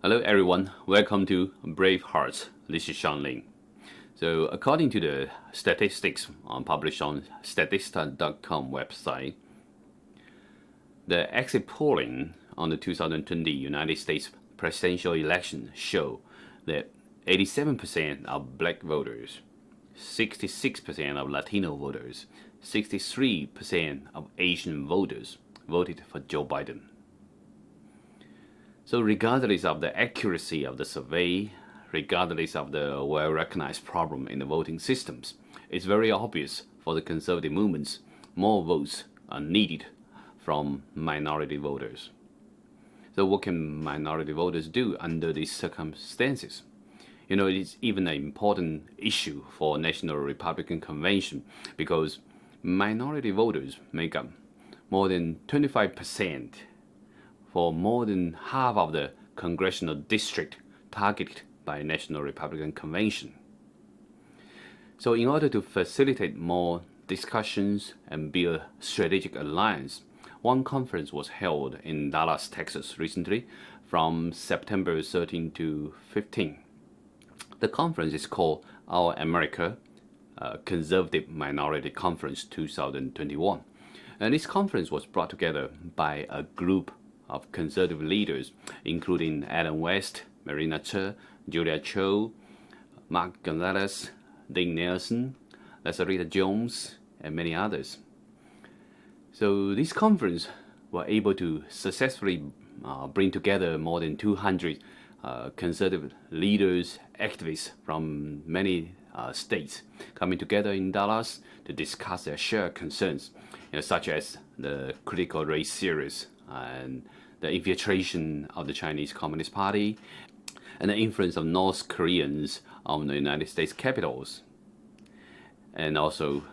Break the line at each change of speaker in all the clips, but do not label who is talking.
Hello everyone, welcome to BraveHearts. This is Sean Ling. So according to the statistics published on statista.com website, the exit polling on the 2020 United States presidential election show that 87% of black voters, 66% of Latino voters, 63% of Asian voters voted for Joe Biden. So regardless of the accuracy of the survey, regardless of the well-recognized problem in the voting systems, it's very obvious for the conservative movements more votes are needed from minority voters. So what can minority voters do under these circumstances? It's even an important issue for National Republican Convention because minority voters make up more than 25% for more than half of the congressional district targeted by National Republican Convention. So in order to facilitate more discussions and build a strategic alliance, one conference was held in Dallas, Texas recently from September 13 to 15. The conference is called Our America Conservative Minority Conference 2021. And this conference was brought together by a group of conservative leaders, including Adam West, Marina Che, Julie Cho, Mark Gonzalez, Dean Nelson, Lazarita Jones, and many others. So this conference were able to successfully bring together more than 200 conservative leaders, activists from many states coming together in Dallas to discuss their shared concerns, such as the critical race series and the infiltration of the Chinese Communist Party and the influence of North Koreans on the United States capitals, and also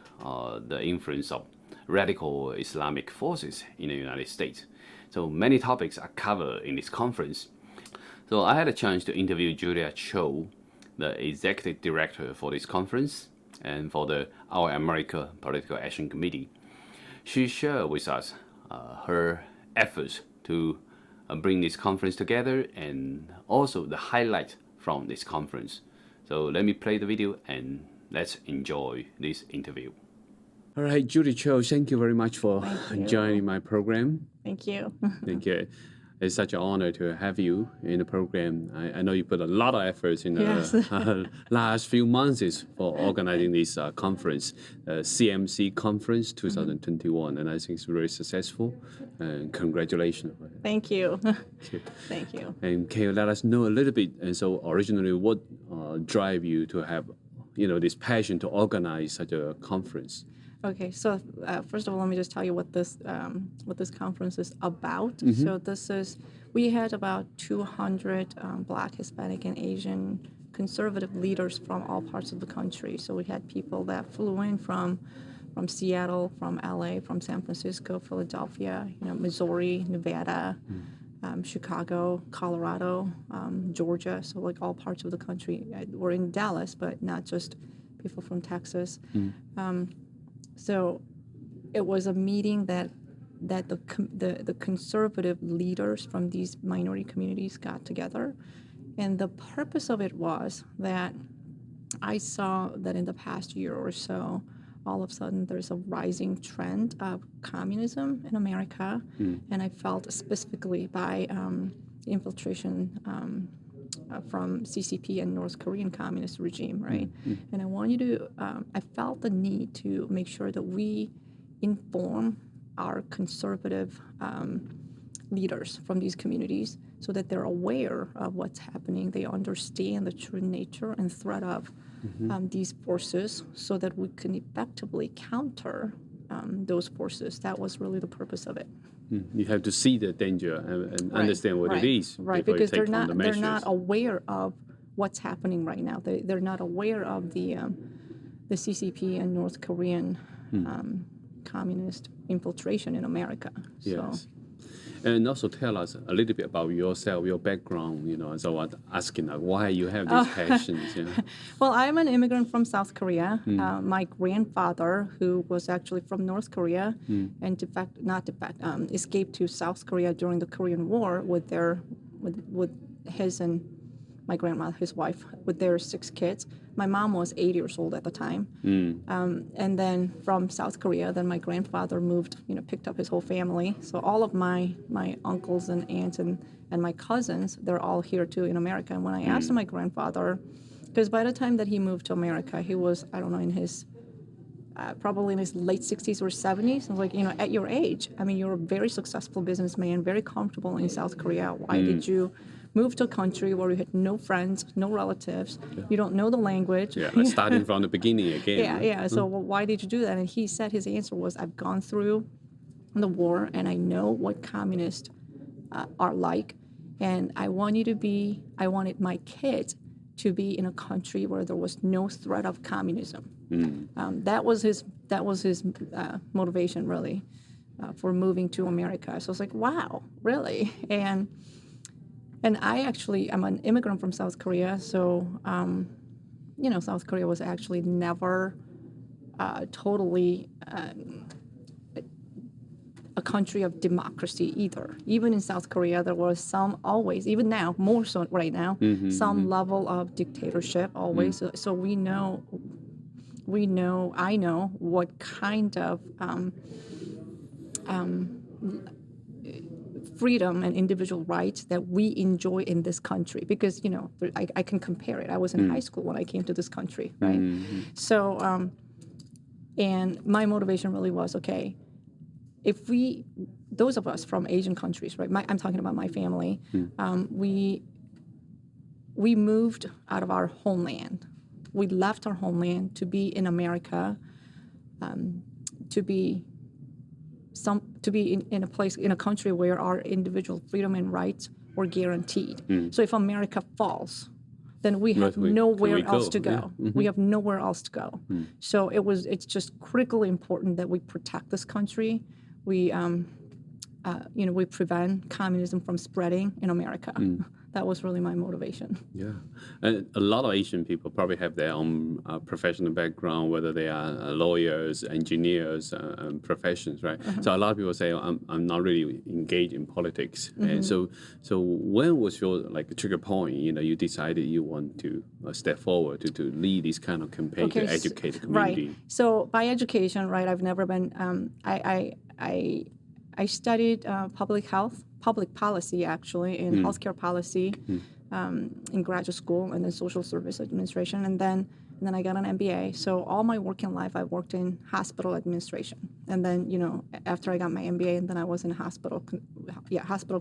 the influence of radical Islamic forces in the United States. So many topics are covered in this conference. So I had a chance to interview Julie Cho, the executive director for this conference and for the Our America Political Action Committee. She shared with us her efforts to bring this conference together and also the highlight from this conference. So let me play the video and let's enjoy this interview. All right, Julie Cho, thank you very much for joining my program.
Thank you.
Thank you. It's such an honor to have you in the program. I know you put a lot of efforts in the last few months for organizing this conference, CMC Conference 2021, and I think it's very successful. And congratulations.
Thank you. Thank you.
And can you let us know a little bit? And so, originally, what drive you to have, this passion to organize such a conference?
Okay, so first of all, let me just tell you what this conference is about. So we had about 200 Black, Hispanic, and Asian conservative leaders from all parts of the country. So we had people that flew in from Seattle, from LA, from San Francisco, Philadelphia, Missouri, Nevada, Chicago, Colorado, Georgia. So like all parts of the country. We're in Dallas, but not just people from Texas. So it was a meeting that the conservative leaders from these minority communities got together. And the purpose of it was that I saw that in the past year or so, all of a sudden there's a rising trend of communism in America. And I felt specifically by infiltration from CCP and North Korean communist regime, right? And I felt the need to make sure that we inform our conservative leaders from these communities so that they're aware of what's happening. They understand the true nature and threat of these forces so that we can effectively counter those forces. That was really the purpose of it.
You have to see the danger and understand what it is.
Right, because they're not aware of what's happening right now. They're not aware of the CCP and North Korean communist infiltration in America.
Yes. And also tell us a little bit about yourself, your background, so I'm asking why you have these passions.
Well, I'm an immigrant from South Korea. My grandfather, who was actually from North Korea, and escaped to South Korea during the Korean War with his and my grandma, his wife, with their 6 kids. My mom was 8 years old at the time. And then from South Korea, then my grandfather moved, picked up his whole family. So all of my uncles and aunts and my cousins, they're all here too in America. And when I asked my grandfather, because by the time that he moved to America, he was, I don't know, in his probably in his late 60s or 70s. I was like, at your age, I mean, you're a very successful businessman, very comfortable in South Korea. Why did you move to a country where you had no friends, no relatives, you don't know the language?
Yeah, like starting from the beginning again.
Yeah. So why did you do that? And he said his answer was, I've gone through the war and I know what communists are like. And I wanted my kids to be in a country where there was no threat of communism. That was his motivation, really, for moving to America. So I was like, wow, really? And I'm an immigrant from South Korea, so South Korea was actually never totally a country of democracy either. Even in South Korea, there was always, even now, more so right now, some level of dictatorship always. So I know what kind of freedom and individual rights that we enjoy in this country, because I can compare it. I was in high school when I came to this country, right? So and my motivation really was, okay, if those of us from Asian countries, right? I'm talking about my family. We moved out of our homeland. We left our homeland to be in America, to be in a place, in a country where our individual freedom and rights were guaranteed. So if America falls, then we have nowhere else to go. We have nowhere else to go. So it's just critically important that we protect this country. We prevent communism from spreading in America. That was really my motivation.
Yeah, and a lot of Asian people probably have their own professional background, whether they are lawyers, engineers, professions, right? So a lot of people say, I'm not really engaged in politics. And so when was your trigger point? You decided you want to step forward to lead this kind of campaign to educate the community.
Right. So by education, right, I've never been. I studied public policy, actually, in healthcare policy in graduate school, and then social service administration, and then I got an MBA. So all my working life, I worked in hospital administration, and then after I got my MBA, and then I was in hospital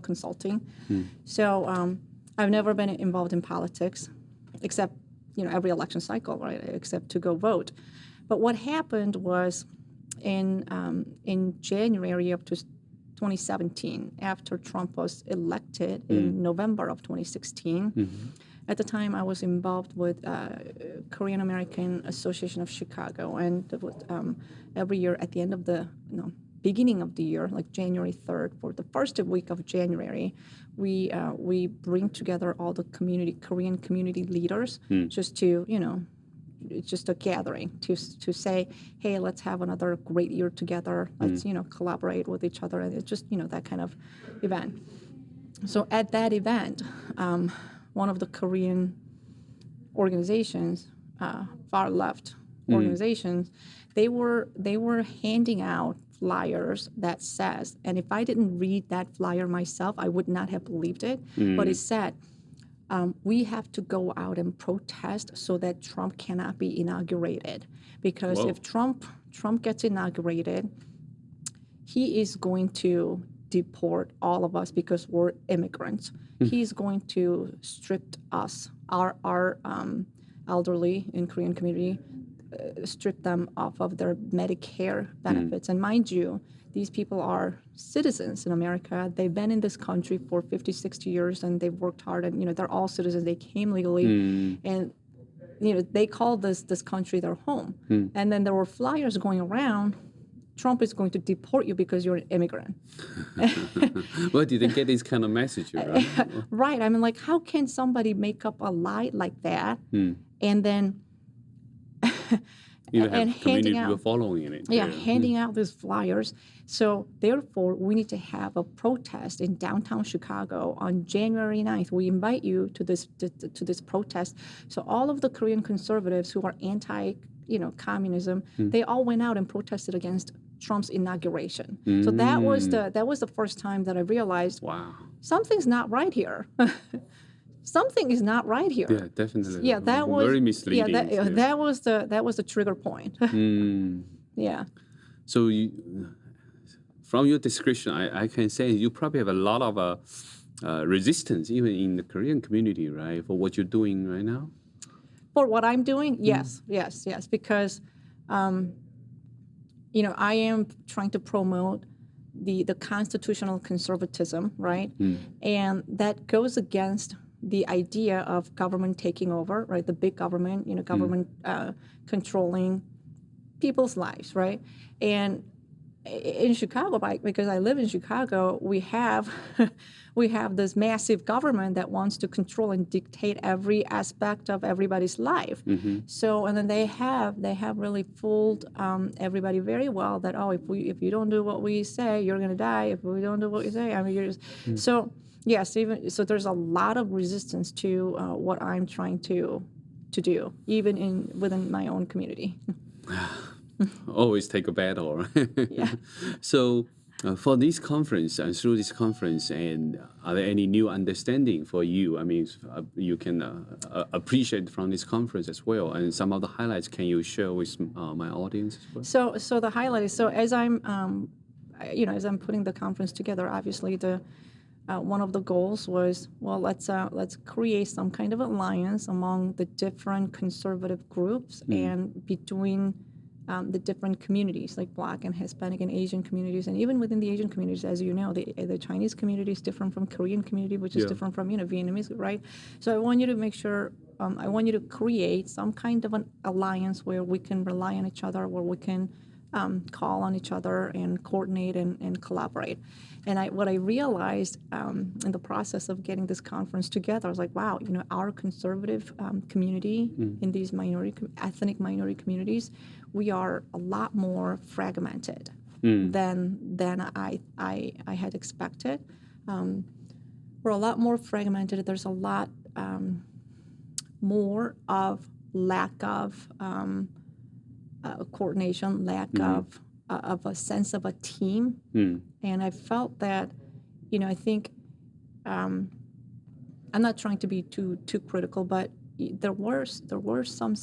consulting. So I've never been involved in politics, except every election cycle, right? Except to go vote. But what happened was in January of 2017, after Trump was elected in November of 2016. At the time, I was involved with Korean American Association of Chicago, and every year at the end of the beginning of the year, like January 3rd, for the first week of January, we bring together all the Korean community leaders just to it's just a gathering to say, hey, let's have another great year together. Let's collaborate with each other, and it's just that kind of event. So at that event, one of the Korean organizations, far left organizations, they were handing out flyers that says, and if I didn't read that flyer myself, I would not have believed it, but it said, we have to go out and protest so that Trump cannot be inaugurated. Because if Trump gets inaugurated, he is going to deport all of us because we're immigrants. He's going to strip us, our elderly in Korean community, strip them off of their Medicare benefits. And mind you, these people are citizens in America. They've been in this country for 50, 60 years, and they've worked hard. And they're all citizens. They came legally, and they call this country their home. And then there were flyers going around. Trump is going to deport you because you're an immigrant.
Well, did they get this kind of message, right?
Right. I mean, how can somebody make up a lie like that, and then
You have
and
community
handing
people
out,
following it.
yeah, handing out these flyers. So therefore, we need to have a protest in downtown Chicago on January 9th. We invite you to this protest. So all of the Korean conservatives who are anti, communism, they all went out and protested against Trump's inauguration. So that was the first time that I realized,
Wow.
something's not right here. Something is not right here.
Yeah, definitely.
Yeah, that was
very misleading.
Yeah, that was the trigger point. Yeah.
So from your description, I can say you probably have a lot of resistance even in the Korean community, right, for what you're doing right now.
For what I'm doing, yes, because I am trying to promote the constitutional conservatism, right, and that goes against the idea of government taking over, right? The big government, government controlling people's lives, right? And in Chicago, because I live in Chicago, we have this massive government that wants to control and dictate every aspect of everybody's life. So, and then they have really fooled everybody very well that, if you don't do what we say, you're going to die. If we don't do what we say, you're just so. Yes, so there's a lot of resistance to what I'm trying to do, even within my own community.
Always take a battle, right?
Yeah.
So for this conference and through this conference, and are there any new understanding for you? You can appreciate from this conference as well, and some of the highlights. Can you share with my audience as well?
So the highlight is, as I'm putting the conference together, obviously one of the goals was, let's create some kind of alliance among the different conservative groups and between the different communities, like Black and Hispanic and Asian communities, and even within the Asian communities, as you know, the Chinese community is different from Korean community, which is different from Vietnamese, right? So I want you to make sure, I want you to create some kind of an alliance where we can rely on each other, where we can call on each other and coordinate and collaborate. And what I realized in the process of getting this conference together, I was like, wow, our conservative community in these ethnic minority communities, we are a lot more fragmented than I had expected. We're a lot more fragmented. There's a lot more of lack of coordination, lack of a sense of a team. And I felt that, I think, I'm not trying to be too critical, but there was some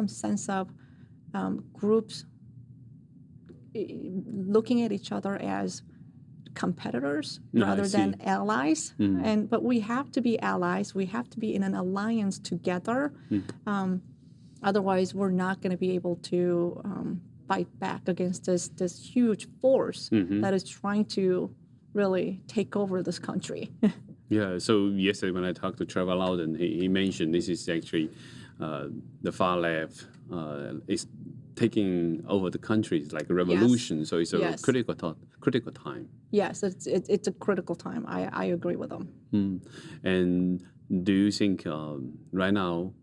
sense of groups looking at each other as competitors rather than allies. But we have to be allies. We have to be in an alliance together. Otherwise, we're not going to be able to fight back against this huge force that is trying to really take over this country.
Yeah, so yesterday when I talked to Trevor Loudon, he mentioned this is actually the far left is taking over the country. It's like a revolution, so it's a critical time.
Yes, it's a critical time. I agree with them.
And do you think right now,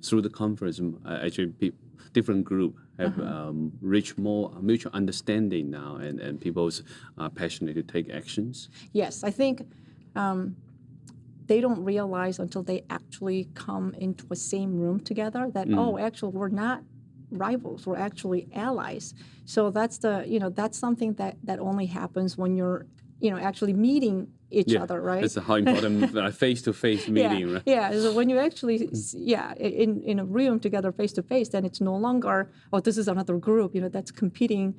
through the conference, actually different groups have reached more mutual understanding now, and people are passionate to take actions?
Yes, I think they don't realize until they actually come into a same room together that, actually, we're not rivals, we're actually allies. So that's that's something that only happens when you're actually meeting each other, right?
That's how important face-to-face meeting, right?
Yeah, so when you actually, in a room together face-to-face, then it's no longer, this is another group, that's competing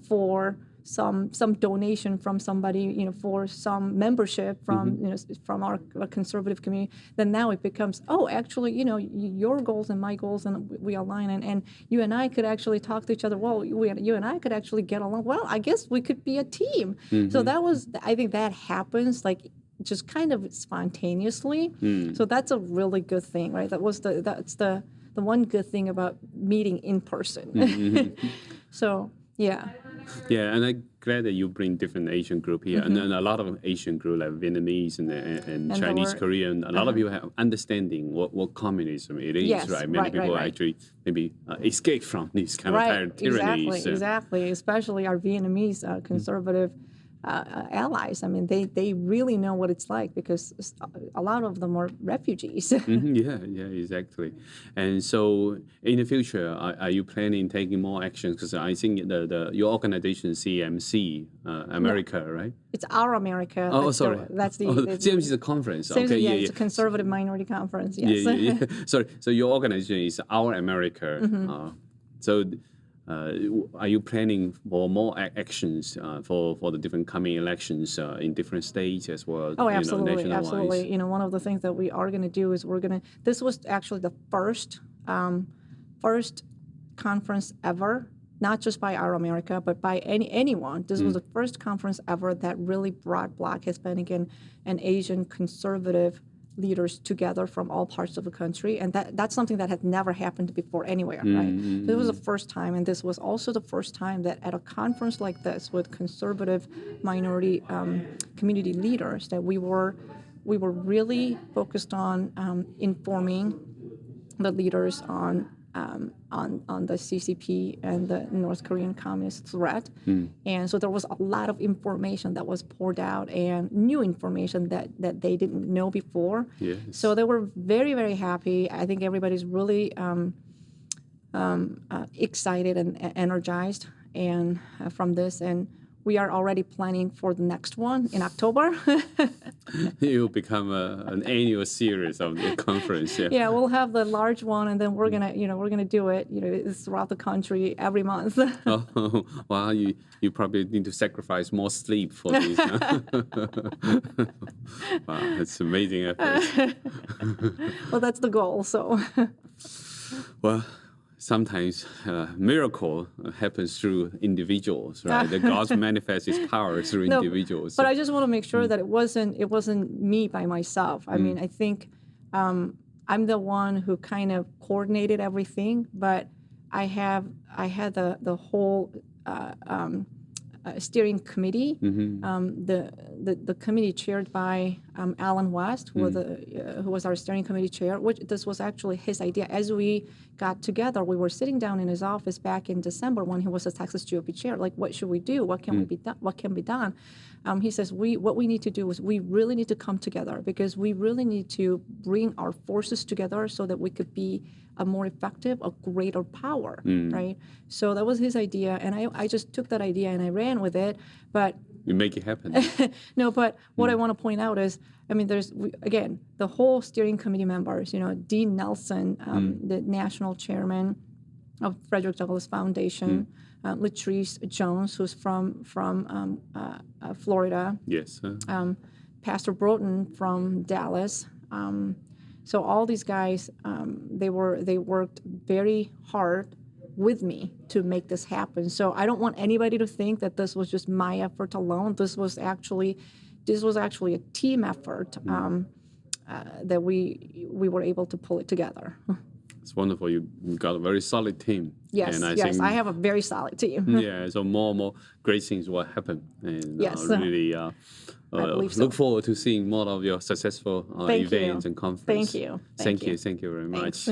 for some donation from somebody, for some membership from, from our conservative community. Then now it becomes, actually, your goals and my goals, and we align, and you and I could actually talk to each other. Well, you and I could actually get along. Well, I guess we could be a team. So I think that happens like just kind of spontaneously. So that's a really good thing, right? That's the one good thing about meeting in person. So, yeah.
Yeah, and I'm glad that you bring different Asian group here, and then a lot of Asian group like Vietnamese and Chinese, Korean. A lot of people have understanding what communism it is,
Yes,
right? Many people
right.
actually maybe escape from these kind of tyrannies.
Exactly. Especially our Vietnamese conservative allies. I mean, they really know what it's like because a lot of them are refugees.
Yeah, exactly. And so, in the future, are you planning taking more actions? Because I think your organization CMC America, right?
It's our America.
Oh, sorry.
That's the
CMC is a conference.
CMC,
Okay,
it's a conservative minority conference. Yes.
Yeah. Sorry. So your organization is Our America. So, are you planning for more actions for the different coming elections in different states as well?
Oh, absolutely,
nationwide-wise?
absolutely. You know, one of the things that we are going to do is this was actually the first conference ever, not just by Our America, but by anyone. This was the first conference ever that really brought Black, Hispanic, and Asian conservative leaders together from all parts of the country, and that's something that had never happened before anywhere, right? So it was the first time, and this was also the first time that at a conference like this with conservative minority community leaders that we were really focused on informing the leaders on the CCP and the North Korean communist threat. And so there was a lot of information that was poured out and new information that they didn't know before.
Yes.
So they were very, very happy. I think everybody's really excited and energized from this. And we are already planning for the next one in October.
It will become an annual series of the conference. Yeah.
Yeah, we'll have the large one, and then we're gonna do it. It's throughout the country every month.
Oh, well, you probably need to sacrifice more sleep for this. Huh? Wow, that's amazing effort.
Well, that's the goal. So.
Well, sometimes miracle happens through individuals, right? That God manifests His power through individuals.
But I just want to make sure that it wasn't me by myself. I mean, I think I'm the one who kind of coordinated everything, but I had the whole steering committee, the committee chaired by Alan West, who was our steering committee chair. Which this was actually his idea. As we got together, we were sitting down in his office back in December when he was the Texas GOP chair. Like, what should we do? What can be done? What can be done? He says what we need to do is we really need to come together because we really need to bring our forces together so that we could be a more effective, a greater power, right? So that was his idea, and I just took that idea and I ran with it. But
you make it happen.
No, but what I want to point out is, I mean, again, the whole steering committee members, Dean Nelson, the national chairman of Frederick Douglass Foundation, Latrice Jones, who's from Florida.
Yes.
Pastor Broughton from Dallas. So all these guys, they worked very hard with me to make this happen. So I don't want anybody to think that this was just my effort alone. This was actually a team effort that we were able to pull it together.
It's wonderful. You got a very solid team.
Yes,
and I
yes,
think,
I have a very solid team.
Yeah, so more and more great things will happen. And
Yes.
really
I believe so.
look forward to seeing more of your successful events and conferences.
Thank you.
Thank you very much.